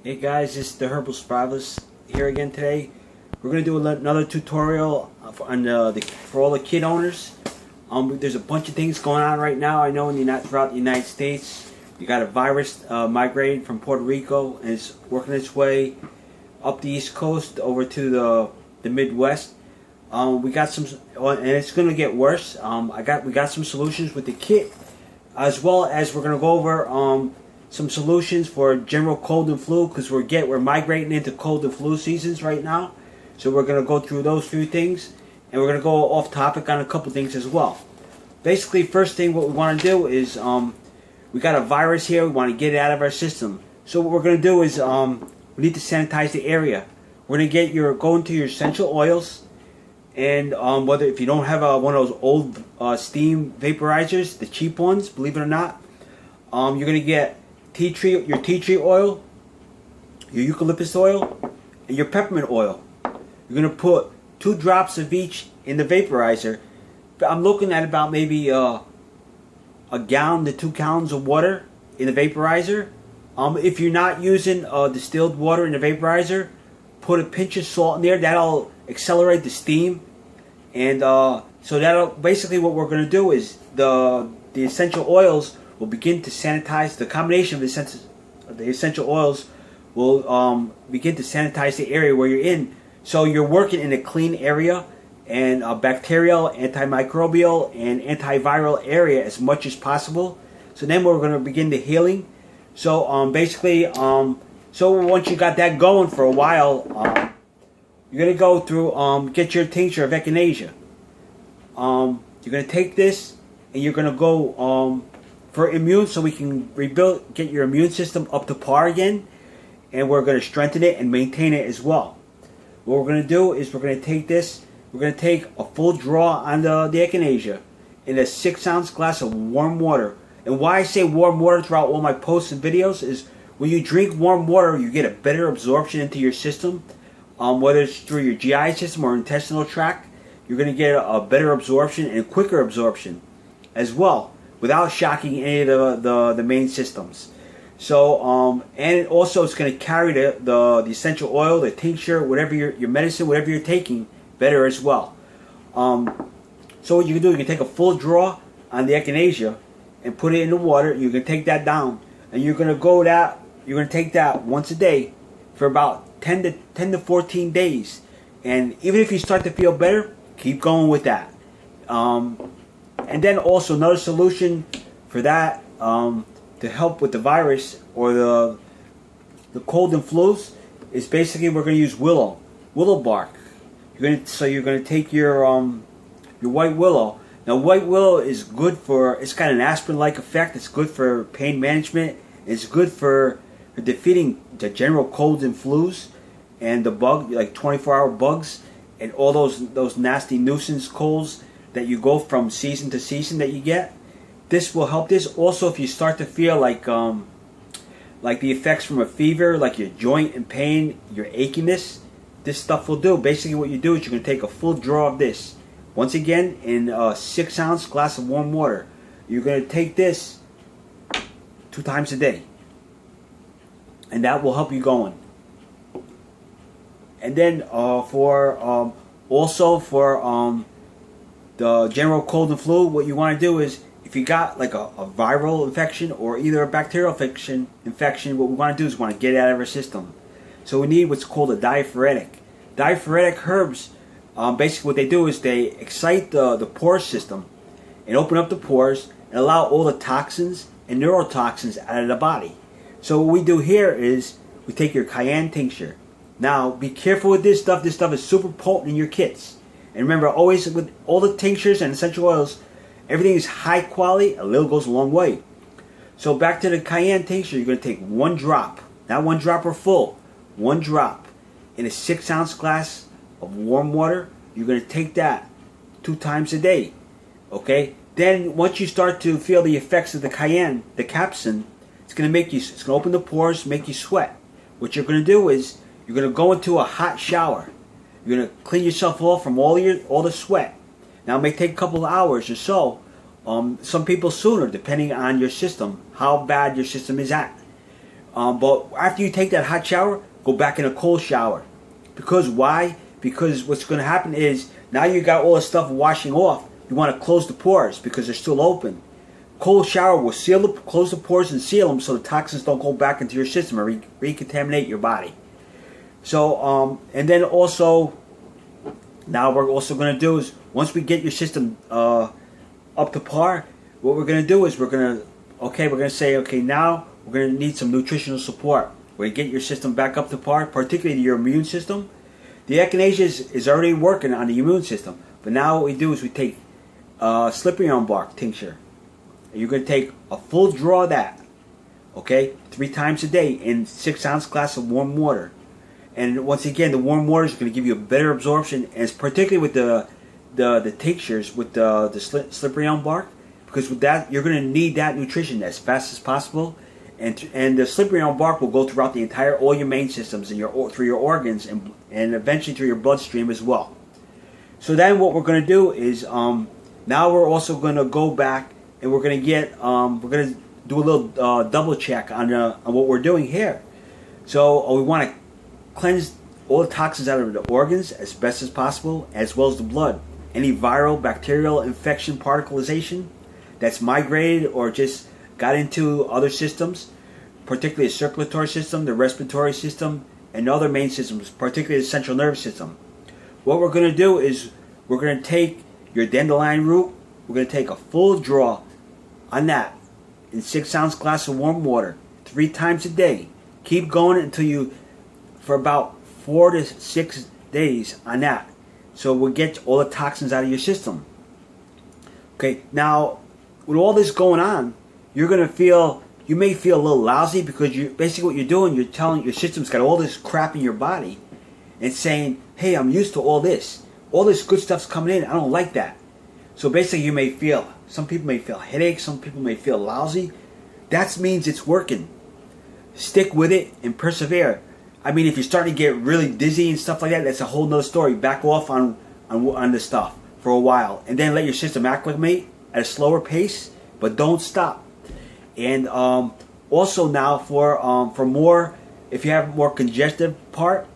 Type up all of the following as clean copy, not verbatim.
Hey guys, this is the Herbal Survivalist here again today. We're going to do another tutorial for all the kit owners. There's a bunch of things going on right now. I know throughout the United States. You got a virus migrating from Puerto Rico and it's working its way up the East Coast over to the Midwest. We got some, and it's going to get worse. We got some solutions with the kit, as well as we're going to go over some solutions for general cold and flu, because we're migrating into cold and flu seasons right now. So we're going to go through those few things, and we're going to go off topic on a couple things as well. Basically, first thing what we want to do is we got a virus here. We want to get it out of our system. So what we're going to do is we need to sanitize the area. We're going to go into your essential oils, and whether if you don't have one of those old steam vaporizers, the cheap ones, believe it or not, you're going to get your tea tree oil, your eucalyptus oil, and your peppermint oil. You're going to put 2 drops of each in the vaporizer. I'm looking at about maybe a gallon to 2 gallons of water in the vaporizer. If you're not using distilled water in the vaporizer, put a pinch of salt in there. That'll accelerate the steam, and so that'll basically what we're going to do is the essential oils will begin to sanitize. The combination of the essential oils will begin to sanitize the area where you're in. So you're working in a clean area and a bacterial, antimicrobial, and antiviral area as much as possible. So then we're going to begin the healing. So basically, so once you got that going for a while, you're going to go through, get your tincture of echinacea. You're going to take this and you're going to go for immune, so we can get your immune system up to par again, and we're going to strengthen it and maintain it as well. What we're going to do is we're going to take this, we're going to take a full draw on the echinacea in a 6-ounce glass of warm water. And why I say warm water throughout all my posts and videos is when you drink warm water, you get a better absorption into your system, whether it's through your GI system or intestinal tract. You're going to get a better absorption and quicker absorption as well, without shocking any of the main systems. So and also it's going to carry the essential oil, the tincture, whatever your medicine, whatever you're taking, better as well. So what you can do, you can take a full draw on the echinacea and put it in the water. You can take that down, and you're going to take that once a day for about 10 to 14 days. And even if you start to feel better, keep going with that. And then also another solution for that, to help with the virus or the cold and flus, is basically we're going to use willow bark. You're going to take your white willow. Now white willow is good it's got an aspirin-like effect. It's good for pain management. It's good for defeating the general colds and flus and the bug, like 24-hour bugs and all those nasty nuisance colds that you go from season to season that you get. This will help this. Also, if you start to feel like the effects from a fever, like your joint and pain, your achiness, this stuff will do. Basically what you do is you're going to take a full draw of this. Once again, in a 6-ounce glass of warm water. You're going to take this 2 times a day. And that will help you going. And then for the general cold and flu, what you want to do is, if you got like a viral infection or either a bacterial infection, what we want to do is we want to get it out of our system. So we need what's called a diaphoretic. Diaphoretic herbs, basically what they do is they excite the pore system and open up the pores and allow all the toxins and neurotoxins out of the body. So what we do here is we take your cayenne tincture. Now be careful with this stuff. This stuff is super potent in your kits. And remember, always with all the tinctures and essential oils, everything is high quality. A little goes a long way. So back to the cayenne tincture, you're going to take 1 drop, not 1 drop or full, 1 drop in a 6-ounce glass of warm water. You're going to take that 2 times a day. Okay. Then once you start to feel the effects of the cayenne, the capsaicin, it's going to open the pores, make you sweat. What you're going to do is you're going to go into a hot shower. You're going to clean yourself off from all the sweat. Now it may take a couple of hours or so. Some people sooner, depending on your system, how bad your system is at. But after you take that hot shower, go back in a cold shower. Because why? Because what's going to happen is now you got all the stuff washing off. You want to close the pores because they're still open. Cold shower will close the pores and seal them so the toxins don't go back into your system or recontaminate your body. So, and then also, now we're also going to do is once we get your system up to par, what we're going to do is we're going to say, okay, now we're going to need some nutritional support. We're going to get your system back up to par, particularly your immune system. The echinacea is already working on the immune system, but now what we do is we take slippery elm bark tincture. And you're going to take a full draw of that, okay, 3 times a day in 6-ounce glass of warm water. And once again, the warm water is going to give you a better absorption, and it's particularly with the tinctures with the slippery elm bark, because with that you're going to need that nutrition as fast as possible, and the slippery elm bark will go throughout the entire all your main systems and through your organs and eventually through your bloodstream as well. So then what we're going to do is now we're also going to go back and we're going to do a little double check on what we're doing here. So we want to cleanse all the toxins out of the organs as best as possible, as well as the blood. Any viral, bacterial infection particleization that's migrated or just got into other systems, particularly the circulatory system, the respiratory system, and other main systems, particularly the central nervous system. What we're going to do is we're going to take your dandelion root, we're going to take a full draw on that in 6-ounce glass of warm water 3 times a day. Keep going until you, for about 4 to 6 days on that. So we'll get all the toxins out of your system. Okay, now with all this going on, you may feel a little lousy because basically what you're doing, you're telling your system's got all this crap in your body and saying, hey, I'm used to all this good stuff's coming in, I don't like that. So basically some people may feel headaches, some people may feel lousy. That means it's working. Stick with it and persevere. I mean, if you're starting to get really dizzy and stuff like that, that's a whole nother story. Back off on the stuff for a while and then let your system acclimate at a slower pace, but don't stop. And also now for more, if you have more congestive part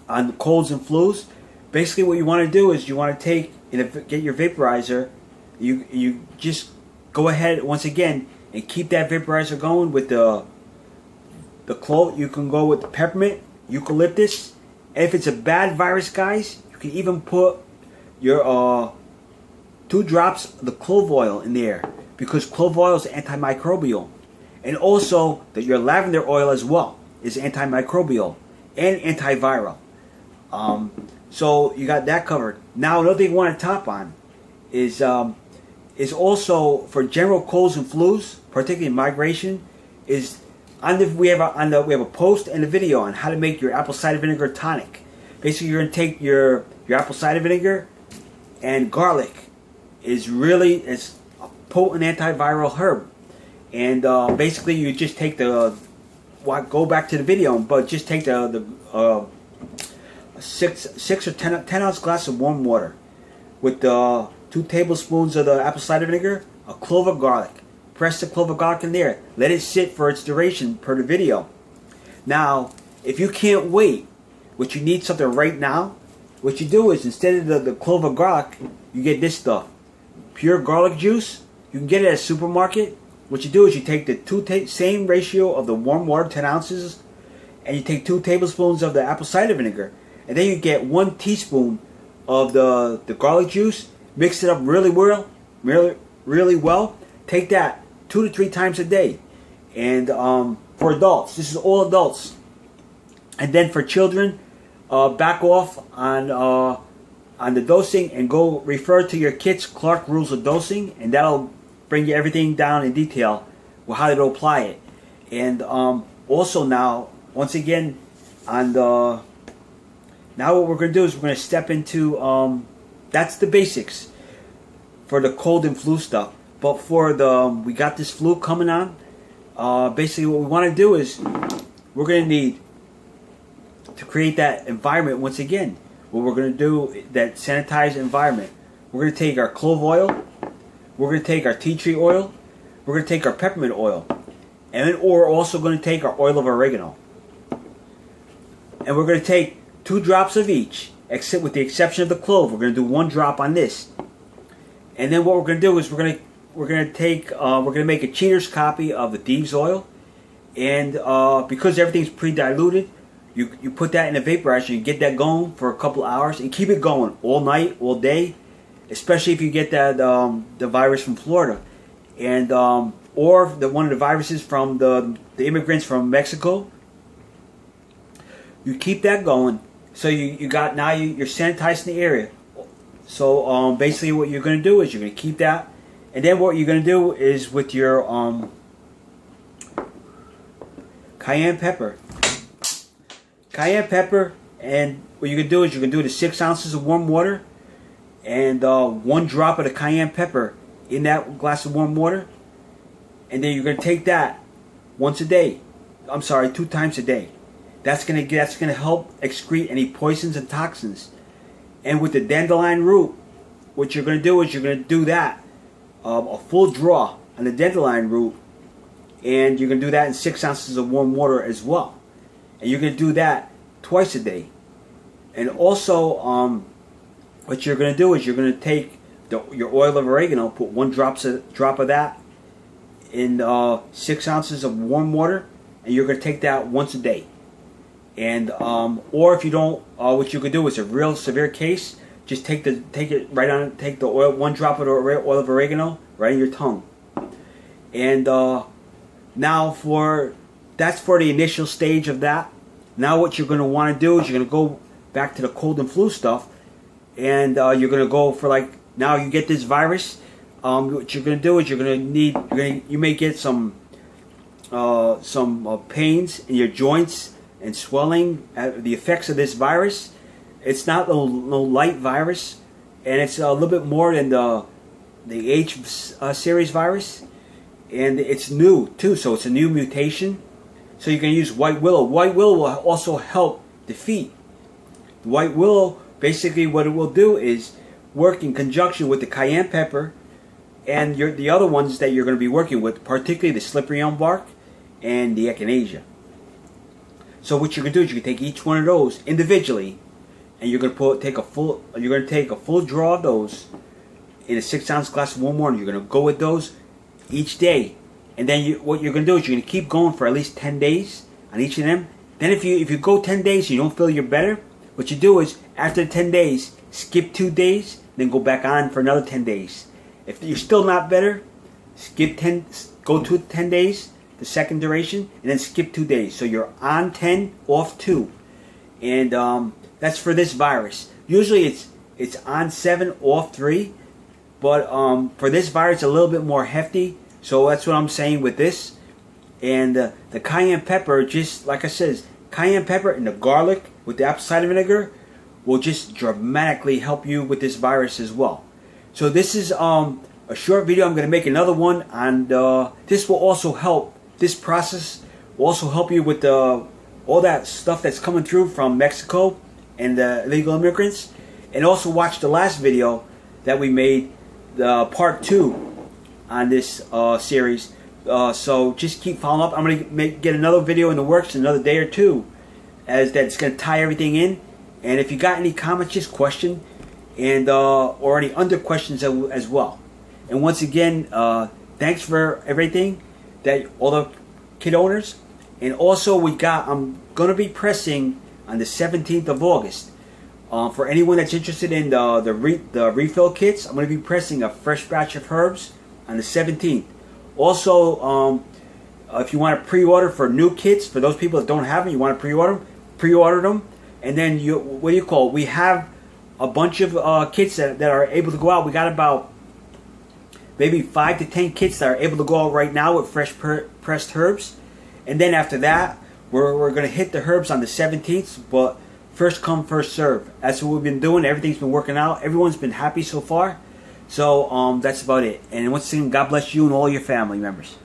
on colds and flus, basically what you want to do is you want to get your vaporizer. You just go ahead once again and keep that vaporizer going with the clove. You can go with the peppermint, eucalyptus, and if it's a bad virus, guys, you can even put your 2 drops of the clove oil in there, because clove oil is antimicrobial, and also your lavender oil as well is antimicrobial and antiviral. So you got that covered. Now another thing you want to top on is also for general colds and flus, particularly migration, is we have a post and a video on how to make your apple cider vinegar tonic. Basically, you're gonna take your apple cider vinegar and garlic. It's a potent antiviral herb, and basically you just take go back to the video, but just take the 6 or 10 ounce glass of warm water with 2 tablespoons of the apple cider vinegar, a clove of garlic. Press the clove of garlic in there. Let it sit for its duration per the video. Now, if you can't wait, but you need something right now, what you do is instead of the clove of garlic, you get this stuff. Pure garlic juice. You can get it at a supermarket. What you do is you take the same ratio of the warm water, 10 ounces, and you take 2 tablespoons of the apple cider vinegar, and then you get 1 teaspoon of the garlic juice. Mix it up really well. Take that 2 to 3 times a day. And for adults, this is all adults. And then for children, back off on the dosing and go refer to your kit's Clark rules of dosing, and that'll bring you everything down in detail with how to apply it. And also now, once again, now what we're going to do is we're going to step into that's the basics for the cold and flu stuff. But for we got this flu coming on, basically what we want to do is we're going to need to create that environment once again. What we're going to do, that sanitized environment, we're going to take our clove oil, we're going to take our tea tree oil, we're going to take our peppermint oil, And we're also going to take our oil of oregano. And we're going to take 2 drops of each, except with the exception of the clove. We're going to do 1 drop on this. And then what we're going to do is we're going to make a cheater's copy of the thieves oil. And because everything's pre-diluted, you put that in a vaporizer and get that going for a couple hours and keep it going all night, all day, especially if you get that the virus from Florida, and or one of the viruses from the immigrants from Mexico. You keep that going, so you're sanitizing the area. So basically, what you're going to do is you're going to keep that, and then what you're going to do is with your cayenne pepper, and what you're going to do is you're going to do the 6 ounces of warm water, and 1 drop of the cayenne pepper in that glass of warm water, and then you're going to take that once a day. I'm sorry, 2 times a day. That's going to help excrete any poisons and toxins. And with the dandelion root, what you're going to do is you're going to do that a full draw on the dandelion root, and you're going to do that in 6 ounces of warm water as well. And you're going to do that twice a day. And also, what you're going to do is you're going to take your oil of oregano, put 1 drop of that in 6 ounces of warm water, and you're going to take that once a day. And or if you don't, what you could do is a real severe case, just take the oil, 1 drop of the oil of oregano right in your tongue. And now that's for the initial stage of that. Now what you're going to want to do is you're going to go back to the cold and flu stuff, and you're going to go for, like, now you get this virus. What you're going to do is you may get some pains in your joints and swelling at the effects of this virus. It's not no light virus, and it's a little bit more than the H series virus, and it's new too, so it's a new mutation. So you can use white willow. White willow will also help defeat. White willow, basically what it will do is work in conjunction with the cayenne pepper and the other ones that you're going to be working with, particularly the slippery elm bark and the echinacea. So what you're going to do is you can take each one of those individually, and you're going to take a full draw of those in a 6 ounce glass of warm water. You're going to go with those each day, and then what you're going to do is you're going to keep going for at least 10 days on each of them. Then if you go 10 days and you don't feel you're better, what you do is after 10 days, skip 2 days, then go back on for another 10 days. If you're still not better, go to 10 days, the second duration, and then skip 2 days. So you're on 10, off 2, and that's for this virus. Usually it's on 7, off 3, but for this virus it's a little bit more hefty. So that's what I'm saying with this. And the cayenne pepper, just like I said, cayenne pepper and the garlic with the apple cider vinegar will just dramatically help you with this virus as well. So this is a short video. I'm going to make another one, and this will also help. This process will also help you with all that stuff that's coming through from Mexico and the illegal immigrants. And also watch the last video that we made, the part 2 on this series. So just keep following up. I'm going to get another video in the works in another day or two, as that's going to tie everything in. And if you got any comments, just question, and or any under questions as well. And once again, thanks for everything, that all the kit owners. And also I'm going to be pressing on the 17th of August. For anyone that's interested in the refill kits, I'm going to be pressing a fresh batch of herbs on the 17th. Also, if you want to pre-order for new kits, for those people that don't have them, you want to pre-order them. And then we have a bunch of kits that are able to go out. We got about maybe 5 to 10 kits that are able to go out right now with fresh pressed herbs. And then after that, we're going to hit the herbs on the 17th, but first come, first serve. That's what we've been doing. Everything's been working out. Everyone's been happy so far. So that's about it. And once again, God bless you and all your family members.